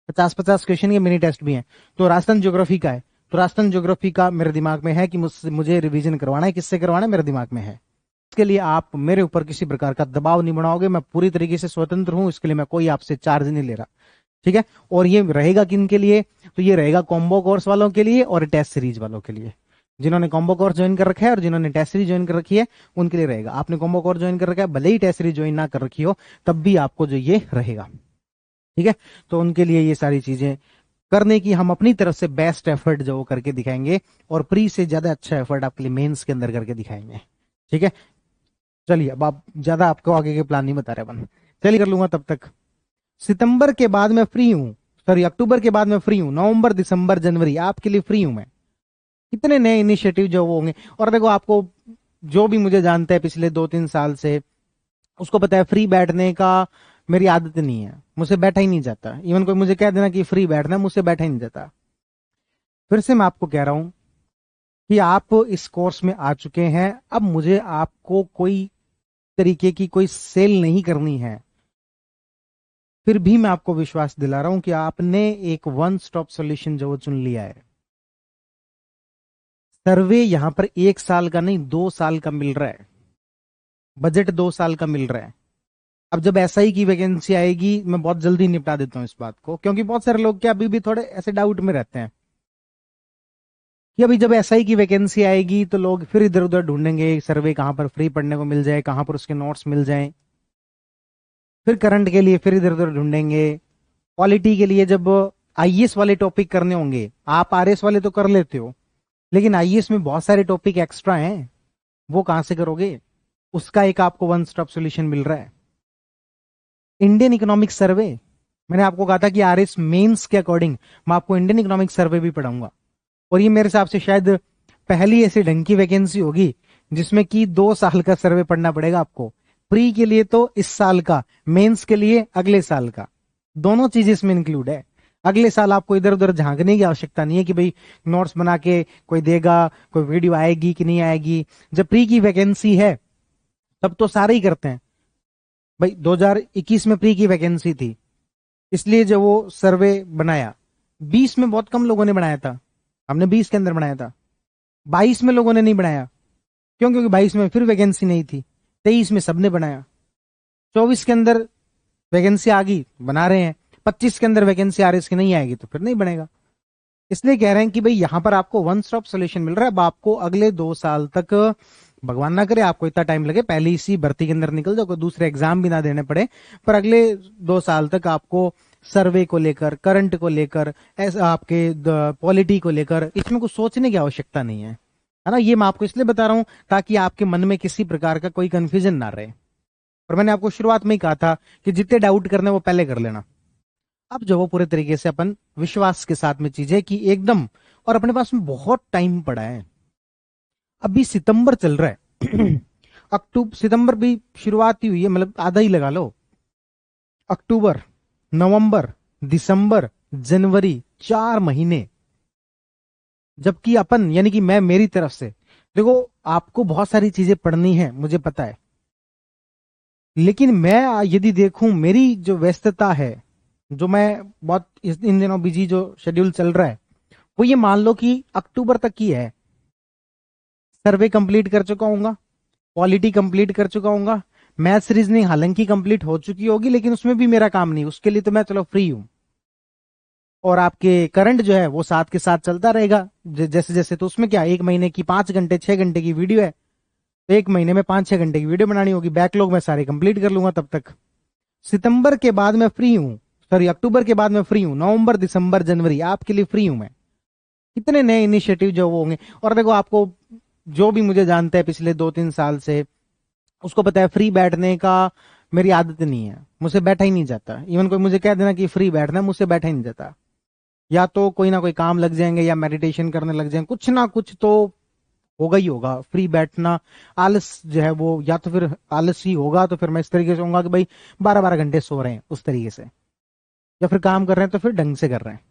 50-50 question के mini test भी हैं। तो राजस्थान ज्योग्राफी का है, तो राजस्थान ज्योग्राफी का मेरे दिमाग में है कि मुझे रिवीजन करवाना है। किससे करवाना है? मेरे दिमाग में है। इसके लिए आप मेरे ऊपर किसी प्रकार का दबाव नहीं बनाओगे, मैं पूरी तरीके से स्वतंत्र हूं, इसके लिए मैं कोई आपसे चार्ज नहीं ले रहा, ठीक है। और ये रहेगा किन के लिए? तो ये रहेगा कॉम्बो कोर्स वालों के लिए और टेस्ट सीरीज वालों के लिए। जिन्होंने कॉम्बो कोर्स ज्वाइन कर रखा है और जिन्होंने टेस्ट सीरीज ज्वाइन कर रखी है उनके लिए रहेगा। आपने कॉम्बो कोर्स ज्वाइन कर रखा है, भले ही टेस्ट सीरीज ज्वाइन ना कर रखी हो, तब भी आपको जो ये रहेगा, ठीक है। तो उनके लिए ये सारी चीजें करने की हम अपनी तरफ से बेस्ट एफर्ट जो वो करके दिखाएंगे, और प्री से ज्यादा अच्छा एफर्ट आपके लिए मेंस के अंदर करके दिखाएंगे, ठीक है। चलिए, अब आप ज्यादा आपको आगे के प्लान नहीं बता रहे अपन, चलिए कर लूंगा तब तक। सितंबर के बाद मैं फ्री हूं, सॉरी अक्टूबर के बाद मैं फ्री हूं, नवंबर दिसंबर जनवरी आपके लिए फ्री हूं मैं। कितने नए इनिशिएटिव जो वो होंगे। और देखो, आपको जो भी मुझे जानता है पिछले 2-3 साल से, उसको पता है फ्री बैठने का मेरी आदत नहीं है, मुझसे बैठा ही नहीं जाता। इवन कोई मुझे कह देना कि फ्री बैठना, मुझसे बैठा ही नहीं जाता। फिर से मैं आपको कह रहा हूं कि आप इस कोर्स में आ चुके हैं, अब मुझे आपको कोई तरीके की कोई सेल नहीं करनी है। फिर भी मैं आपको विश्वास दिला रहा हूं कि आपने एक वन स्टॉप सॉल्यूशन जो वो चुन लिया है। सर्वे यहां पर 1 साल का नहीं, 2 साल का मिल रहा है, बजट 2 साल का मिल रहा है। अब जब एसआई की वैकेंसी आएगी, मैं बहुत जल्दी निपटा देता हूं इस बात को, क्योंकि बहुत सारे लोग क्या अभी भी थोड़े ऐसे डाउट में रहते हैं कि अभी जब एसआई की वैकेंसी आएगी तो लोग फिर इधर उधर ढूंढेंगे सर्वे कहां पर फ्री पढ़ने को मिल जाए, कहां पर उसके नोट्स मिल जाए। फिर करंट के लिए फिर इधर उधर ढूंढेंगे। पॉलिटी के लिए जब आईएएस वाले टॉपिक करने होंगे, आप आरएस वाले तो कर लेते हो, लेकिन आईएएस में बहुत सारे टॉपिक एक्स्ट्रा हैं, वो कहां से करोगे? उसका एक आपको वन स्टॉप सॉल्यूशन मिल रहा है, इंडियन इकोनॉमिक सर्वे। मैंने आपको कहा था कि आरएस मेंस के अकॉर्डिंग मैं आपको इंडियन इकोनॉमिक सर्वे भी पढ़ाऊंगा, और ये मेरे हिसाब से शायद पहली ऐसी ढंग की वैकेंसी होगी जिसमें कि 2 साल का सर्वे पढ़ना पड़ेगा आपको। प्री के लिए तो इस साल का, मेंस के लिए अगले साल का, दोनों चीज इसमें इंक्लूड है। अगले साल आपको इधर उधर झांकने की आवश्यकता नहीं है कि भाई नोट्स बना के कोई देगा, कोई वीडियो आएगी कि नहीं आएगी। जब प्री की वैकेंसी है तब तो सारे ही करते हैं भाई। 2021 में प्री की वैकेंसी थी, इसलिए जब वो सर्वे बनाया, 20 में बहुत कम लोगों ने बनाया था, हमने 20 के अंदर बनाया था। 22 में लोगों ने नहीं बनाया, क्यों? क्योंकि 22 में फिर वैकेंसी नहीं थी। 23 में सबने बनाया। 24 के अंदर वैकेंसी आ गई, बना रहे हैं। 25 के अंदर वैकेंसी आ रही, इसकी नहीं आएगी तो फिर नहीं बनेगा। इसलिए कह रहे हैं कि भाई यहां पर आपको वन स्टॉप सोल्यूशन मिल रहा है। अब आपको अगले 2 साल तक, भगवान ना करे आपको इतना टाइम लगे, पहले इसी भर्ती के अंदर निकल जाओ, कोई दूसरे एग्जाम भी ना देने पड़े, पर अगले 2 साल तक आपको सर्वे को लेकर, करंट को लेकर, ऐसा आपके पॉलिटी को लेकर इसमें कुछ सोचने की आवश्यकता नहीं है ना। ये मैं आपको इसलिए बता रहा हूं ताकि आपके मन में किसी प्रकार का कोई कंफ्यूजन ना रहे। और मैंने आपको शुरुआत में ही कहा था कि जितने डाउट करने वो पहले कर लेना। अब जो वो पूरे तरीके से अपन विश्वास के साथ में चीजें कि एकदम, और अपने पास में बहुत टाइम पड़ा है। अभी सितंबर चल रहा है अक्टूबर सितंबर भी शुरुआत ही हुई है, मतलब आधा ही लगा लो। अक्टूबर, नवंबर, दिसंबर, जनवरी, 4 महीने। जबकि अपन, यानी कि मैं मेरी तरफ से, देखो आपको बहुत सारी चीजें पढ़नी है मुझे पता है, लेकिन मैं यदि देखूं मेरी जो व्यस्तता है, जो मैं बहुत इन दिनों बिजी जो शेड्यूल चल रहा है, वो ये मान लो कि अक्टूबर तक की है। सर्वे कंप्लीट कर चुका हूंगा, पॉलिटी कंप्लीट कर चुका हूंगा, मैथ्स रीजनिंग हालांकि कंप्लीट हो चुकी होगी, लेकिन उसमें भी मेरा काम नहीं, उसके लिए तो मैं चलो फ्री हूं। और आपके करंट जो है वो साथ के साथ चलता रहेगा जैसे जैसे। तो उसमें क्या, 1 महीने की 5 घंटे 6 घंटे की वीडियो है, तो 1 महीने में 5-6 घंटे की वीडियो बनानी होगी। बैकलॉग में सारे कंप्लीट कर लूंगा तब तक। सितंबर के बाद मैं फ्री हूं, सॉरी अक्टूबर के बाद मैं फ्री हूं, नवंबर दिसंबर जनवरी आपके लिए फ्री हूं मैं। कितने नए इनिशिएटिव जो वो होंगे। और देखो, आपको जो भी मुझे जानता है पिछले 2-3 साल से, उसको पता है फ्री बैठने का मेरी आदत नहीं है, मुझसे बैठा ही नहीं जाता। इवन कोई मुझे कह देना कि फ्री बैठना, मुझसे बैठा ही नहीं जाता। या तो कोई ना कोई काम लग जाएंगे, या मेडिटेशन करने लग जाएंगे, कुछ ना कुछ तो होगा ही होगा। फ्री बैठना, आलस जो है वो, या तो फिर आलस ही होगा, तो फिर मैं इस तरीके से होऊंगा कि भाई 12-12 घंटे सो रहे हैं उस तरीके से, या फिर काम कर रहे हैं तो फिर ढंग से कर रहे हैं।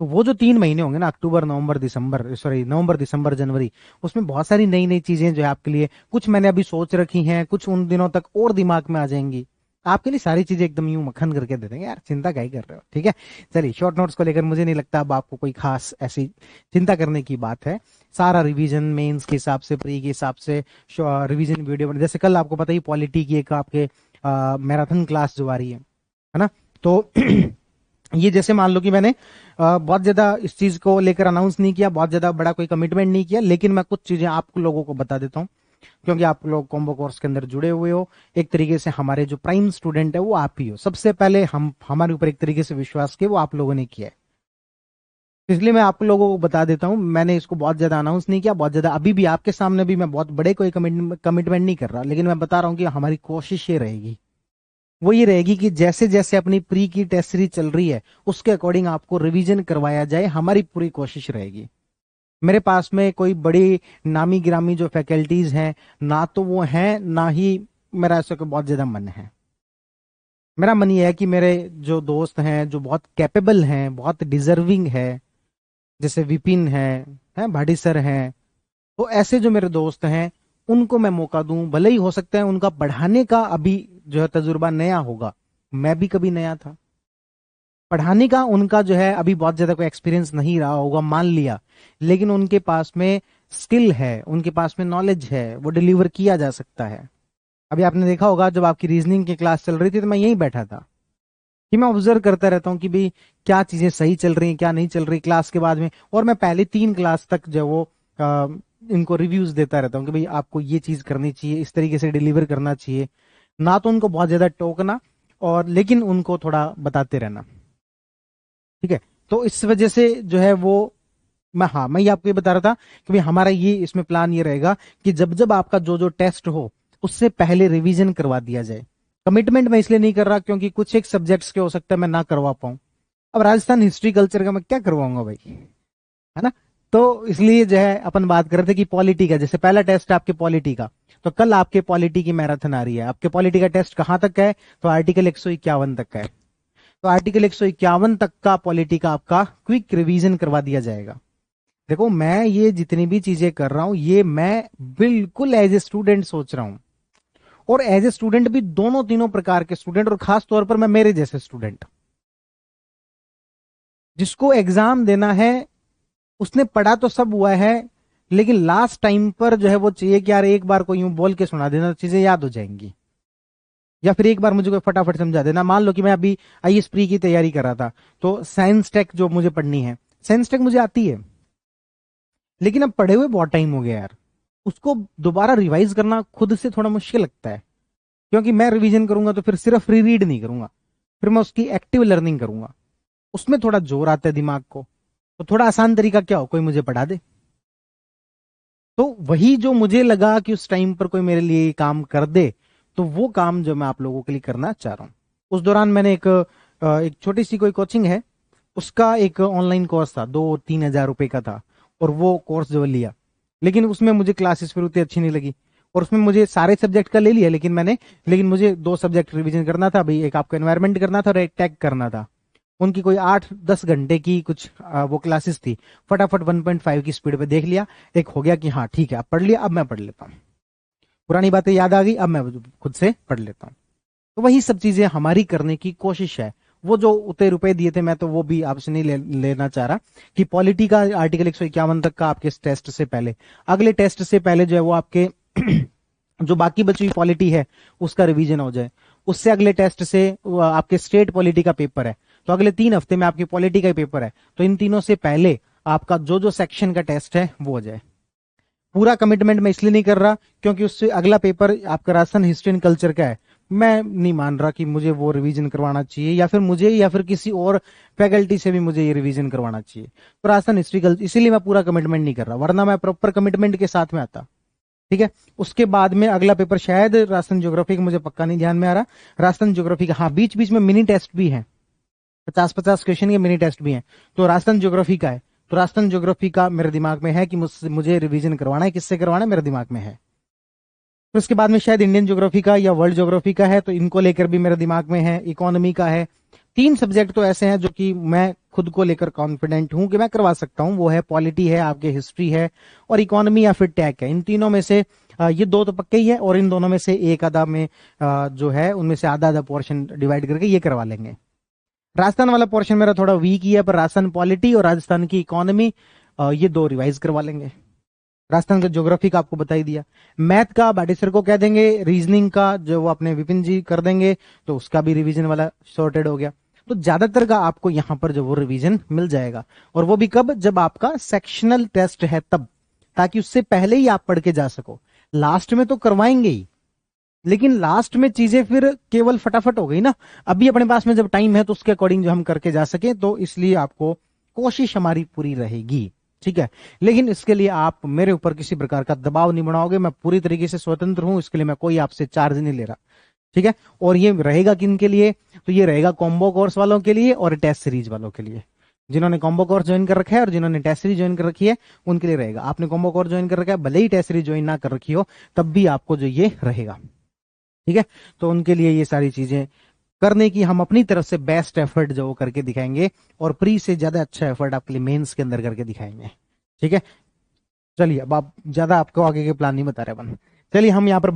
तो वो जो 3 महीने होंगे ना, अक्टूबर नवंबर दिसंबर, सॉरी नवंबर दिसंबर जनवरी, उसमें बहुत सारी नई नई चीजें जो है आपके लिए, कुछ मैंने अभी सोच रखी हैं, कुछ उन दिनों तक और दिमाग में आ जाएंगी। आपके लिए सारी चीजें एकदम यूं मक्खन करके दे देंगे यार, चिंता क्या ही कर रहे हो। ठीक है, चलिए शॉर्ट नोट्स को लेकर मुझे नहीं लगता अब आपको कोई खास ऐसी चिंता करने की बात है। सारा रिवीजन मेंस के हिसाब से, प्री के हिसाब से रिवीजन वीडियो बने, जैसे कल आपको पता ही पॉलिटी की एक आपके मैराथन क्लास जो आ रही है ना। तो ये जैसे मान लो कि मैंने बहुत ज्यादा इस चीज को लेकर अनाउंस नहीं किया, बहुत ज्यादा बड़ा कोई कमिटमेंट नहीं किया, लेकिन मैं कुछ चीजें आप लोगों को बता देता हूँ, क्योंकि आप लोग कॉम्बो कोर्स के अंदर जुड़े हुए हो। एक तरीके से हमारे जो प्राइम स्टूडेंट है वो आप ही हो। सबसे पहले हम हमारे ऊपर एक तरीके से विश्वास किया वो आप लोगों ने किया है, इसलिए मैं आप लोगों को बता देता हूं। मैंने इसको बहुत ज्यादा अनाउंस नहीं किया, बहुत ज्यादा अभी भी आपके सामने भी मैं बहुत बड़े कोई कमिटमेंट नहीं कर रहा, लेकिन मैं बता रहा हूं कि हमारी कोशिश ये रहेगी, वो ये रहेगी कि जैसे जैसे अपनी प्री की टेस्ट सीरीज चल रही है उसके अकॉर्डिंग आपको रिवीजन करवाया जाए, हमारी पूरी कोशिश रहेगी। मेरे पास में कोई बड़ी नामी गिरामी जो फैकल्टीज हैं ना तो वो हैं, ना ही मेरा ऐसा कोई बहुत ज्यादा मन है। मेरा मन ये है कि मेरे जो दोस्त हैं जो बहुत कैपेबल हैं, बहुत डिजर्विंग है, जैसे विपिन है भाटी सर हैं, तो ऐसे जो मेरे दोस्त हैं उनको मैं मौका दूं। भले ही हो सकता है उनका पढ़ाने का अभी जो है तजुर्बा नया होगा, मैं भी कभी नया था, पढ़ाने का उनका जो है अभी बहुत ज्यादा कोई एक्सपीरियंस नहीं रहा होगा मान लिया, लेकिन उनके पास में स्किल है, उनके पास में नॉलेज है, वो डिलीवर किया जा सकता है। अभी आपने देखा होगा जब आपकी रीजनिंग की क्लास चल रही थी तो मैं यहीं बैठा था कि मैं ऑब्जर्व करता रहता हूँ कि भाई क्या चीजें सही चल रही हैं क्या नहीं चल रही क्लास के बाद में, और मैं पहले 3 क्लास तक जो वो इनको रिव्यूज देता रहता हूँ कि भाई आपको ये चीज करनी चाहिए, इस तरीके से डिलीवर करना चाहिए, ना तो उनको बहुत ज्यादा टोकना और लेकिन उनको थोड़ा बताते रहना। ठीक है, तो इस वजह से जो है वो मैं ये आपको ये बता रहा था कि भाई हमारा ये इसमें प्लान ये रहेगा कि जब जब आपका जो जो टेस्ट हो उससे पहले रिवीजन करवा दिया जाए। कमिटमेंट मैं इसलिए नहीं कर रहा क्योंकि कुछ एक सब्जेक्ट्स के हो सकता है मैं ना करवा पाऊं, अब राजस्थान हिस्ट्री कल्चर का मैं क्या करवाऊंगा भाई, है ना। तो इसलिए जो है अपन बात कर रहे थे कि पॉलिटी का, जैसे पहला टेस्ट है आपके पॉलिटी का, तो कल आपके पॉलिटी की मैराथन आ रही है। आपके पॉलिटी का टेस्ट कहां तक का है, तो आर्टिकल 151 तक का है। तो आर्टिकल 151 तक का पॉलिटी का आपका क्विक रिवीजन करवा दिया जाएगा। देखो मैं ये जितनी भी चीजें कर रहा हूं ये मैं बिल्कुल एज ए स्टूडेंट सोच रहा हूं, और एज ए स्टूडेंट भी दोनों तीनों प्रकार के स्टूडेंट, और खास तौर पर मैं मेरे जैसे स्टूडेंट जिसको एग्जाम देना है, उसने पढ़ा तो सब हुआ है, लेकिन लास्ट टाइम पर जो है वो चाहिए कि यार एक बार को यूं बोल के सुना देना तो चीजें याद हो जाएंगी, या फिर एक बार मुझे कोई फटाफट समझा देना। मान लो कि मैं अभी आईएएस प्री की तैयारी कर रहा था, तो साइंस टेक जो मुझे पढ़नी है, साइंस टेक मुझे आती है, लेकिन अब पढ़े हुए बहुत टाइम हो गया यार, उसको दोबारा रिवाइज करना खुद से थोड़ा मुश्किल लगता है, क्योंकि मैं रिवीजन करूंगा तो फिर सिर्फ री रीड नहीं करूंगा, फिर मैं उसकी एक्टिव लर्निंग करूंगा, उसमें थोड़ा जोर आता है दिमाग को। तो थोड़ा आसान तरीका क्या हो, कोई मुझे पढ़ा दे। तो वही जो मुझे लगा कि उस टाइम पर कोई मेरे लिए काम कर दे, तो वो काम जो मैं आप लोगों के लिए करना चाह रहा हूं। उस दौरान मैंने एक छोटी सी कोई कोचिंग है, उसका एक ऑनलाइन कोर्स था, 2-3 हजार रुपए का था, और वो कोर्स जो लिया, लेकिन उसमें मुझे क्लासेस फिर उतनी अच्छी नहीं लगी, और उसमें मुझे सारे सब्जेक्ट का ले लिया, लेकिन मुझे 2 सब्जेक्ट रिवीजन करना था भाई, एक आपका एनवायरमेंट करना था और एक टैग करना था। उनकी कोई 8-10 घंटे की कुछ वो क्लासेस थी, फटाफट 1.5 की स्पीड पे देख लिया, एक हो गया कि हाँ ठीक है अब पढ़ लिया, अब मैं पढ़ लेता हूँ, पुरानी बातें याद आ गई, अब मैं खुद से पढ़ लेता हूँ। तो वही सब चीजें हमारी करने की कोशिश है। वो जो उतने रुपए दिए थे मैं तो वो भी आपसे नहीं लेना चाह रहा कि पॉलिटी का आर्टिकल 151 तक का आपके टेस्ट से पहले, अगले टेस्ट से पहले जो है वो आपके जो बाकी बची हुई पॉलिटी है उसका रिवीजन हो जाए, उससे अगले टेस्ट से आपके स्टेट पॉलिटी का पेपर है, तो अगले 3 हफ्ते में आपकी पॉलिटी का पेपर है, तो इन तीनों से पहले आपका जो जो सेक्शन का टेस्ट है वो हो जाए। पूरा कमिटमेंट मैं इसलिए नहीं कर रहा क्योंकि उससे अगला पेपर आपका राजस्थान हिस्ट्री एंड कल्चर का है, मैं नहीं मान रहा कि मुझे वो रिवीजन करवाना चाहिए, या फिर मुझे या फिर किसी और फैकल्टी से भी मुझे ये रिवीजन करवाना चाहिए। तो राजस्थान हिस्ट्री कल्चर इसीलिए मैं पूरा कमिटमेंट नहीं कर रहा, वरना मैं प्रॉपर कमिटमेंट के साथ में आता। ठीक है, उसके बाद में अगला पेपर शायद राजस्थान ज्योग्राफी का, मुझे पक्का नहीं ध्यान में आ रहा, राजस्थान ज्योग्राफी का, हाँ बीच बीच में मिनी टेस्ट भी है, 50-50 क्वेश्चन के मिनी टेस्ट भी हैं, तो राजस्थान ज्योग्राफी का है, तो राजस्थान ज्योग्राफी का मेरे दिमाग में है कि मुझे रिवीजन करवाना है, किससे करवाना है मेरे दिमाग में है। फिर उसके बाद में शायद इंडियन ज्योग्राफी का या वर्ल्ड ज्योग्राफी का है, तो इनको लेकर भी मेरे दिमाग में है, इकोनॉमी का है। 3 सब्जेक्ट तो ऐसे हैं जो कि मैं खुद को लेकर कॉन्फिडेंट हूं कि मैं करवा सकता हूं, वो है पॉलिटी है, आपके हिस्ट्री है, और इकोनॉमी या फिर टैक है। इन तीनों में से ये दो तो पक्के ही है, और इन दोनों में से एक आधा में जो है उनमें से आधा आधा पोर्शन डिवाइड करके ये करवा लेंगे। राजस्थान वाला पोर्शन मेरा थोड़ा वीक ही है, पर राजस्थान पॉलिटी और राजस्थान की इकोनॉमी ये दो रिवाइज करवा लेंगे। राजस्थान का ज्योग्राफी का आपको बता ही दिया। मैथ का बाटी सर को कह देंगे, रीजनिंग का जो वो अपने विपिन जी कर देंगे, तो उसका भी रिवीजन वाला सॉर्टेड हो गया। तो ज्यादातर का आपको यहां पर जो वो रिवीजन मिल जाएगा, और वो भी कब, जब आपका सेक्शनल टेस्ट है तब, ताकि उससे पहले ही आप पढ़ के जा सको। लास्ट में तो करवाएंगे ही, लेकिन लास्ट में चीजें फिर केवल फटाफट हो गई ना। अभी अपने पास में जब टाइम है तो उसके अकॉर्डिंग जो हम करके जा सके, तो इसलिए आपको कोशिश हमारी पूरी रहेगी, ठीक है। लेकिन इसके लिए आप मेरे ऊपर किसी प्रकार का दबाव नहीं बनाओगे, मैं पूरी तरीके से स्वतंत्र हूं, इसके लिए मैं कोई आपसे चार्ज नहीं ले रहा, ठीक है। और ये रहेगा किन के लिए, तो ये रहेगा कॉम्बो कोर्स वालों के लिए और टेस्ट सीरीज वालों के लिए। जिन्होंने कॉम्बो कोर्स ज्वाइन कर रखा है और जिन्होंने टेस्ट सीरीज ज्वाइन कर रखी है, उनके लिए रहेगा। आपने कॉम्बो कोर्स ज्वाइन कर रखा है, भले ही टेस्ट सीरीज ज्वाइन ना कर रखी हो, तब भी आपको जो ये रहेगा, ठीक है। तो उनके लिए ये सारी चीजें करने की हम अपनी तरफ से बेस्ट एफर्ट जो वो करके दिखाएंगे, और प्री से ज्यादा अच्छा एफर्ट आपके लिए मेंस के अंदर करके दिखाएंगे, ठीक है। चलिए, अब आप ज्यादा आपको आगे के प्लान नहीं बता रहे अपन, चलिए हम यहाँ पर